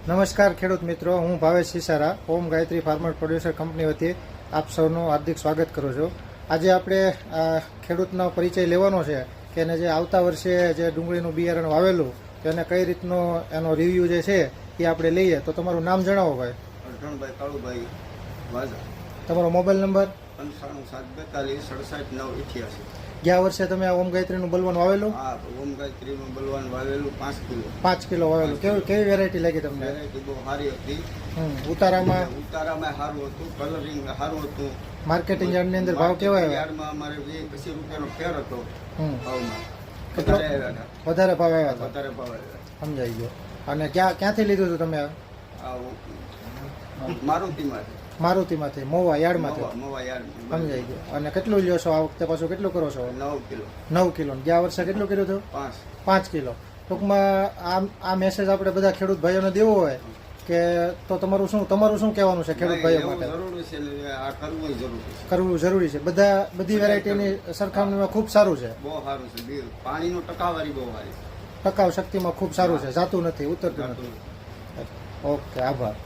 નમસ્કાર ખેડૂત મિત્રો, હું ભાવેશ સિસારા ઓમ ગાયત્રી ફાર્મર પ્રોડ્યુસર કંપની વતી આપ સૌનું હાર્દિક સ્વાગત કરું છું. આજે આપણે ખેડૂતનો પરિચય લેવાનો છે કે એને જે આવતા વર્ષે જે ડુંગળીનું બિયારણ વાવેલું તેને કઈ રીતનો એનો રિવ્યૂ જે છે એ આપણે લઈએ. તો તમારું નામ જણાવો ભાઈ. અરજણભાઈ કાળુભાઈ વાજા. તમારો મોબાઈલ નંબર? 9572476988. ગયા વર્ષે તમે આ ઓમ ગાયત્રીનું બલવન વાવેલું? હા, ઓમ ગાયત્રીનું બલવાન વાવેલું 5 કિલો. 5 કિલો વાવેલું. કેવી વેરાયટી લાગી તમને? વેરાયટી બહુ સારી હતી. ઉતારામાં સારું હતું, કલરિંગ સારું હતું. માર્કેટિંગ યાર્ડની અંદર ભાવ કેવા આવ્યા? યાર્ડમાં અમારે 20-25 રૂપિયાનો ફેર હતો ભાવમાં. કેટલો? વધારે ભાવ આવ્યા હતા. વધારે ભાવ આવ્યા. સમજાઈ ગયો. અને ક્યાંથી લીધું હતું તમે? મારુતિમાંથી, મોવા યાર્ડમાંથી. મોવા યાર્ડ. સમજાઈ ગયો. અને કેટલું લ્યો છો આ વખતે? પાછું કેટલું કરો છો? 9 કિલો. 9 કિલો. ગયા વર્ષે કેટલું કર્યું હતું? 5 કિલો. ટૂંકમાં આ મેસેજ આપણે બધા ખેડૂત ભાઈઓને દેવો હોય કે તો તમારું શું કહેવાનું છે ખેડૂત ભાઈઓ માટે? કરવું જરૂરી છે. બધી વેરાયટીની સરખામણીમાં ખૂબ સારું છે. બહુ સારું છે. પાણીનો ટકાવારી બહુ સારી. ટકાઉ શક્તિમાં ખૂબ સારું છે. જાતું નથી, ઉતરતું નથી. ઓકે, આભાર.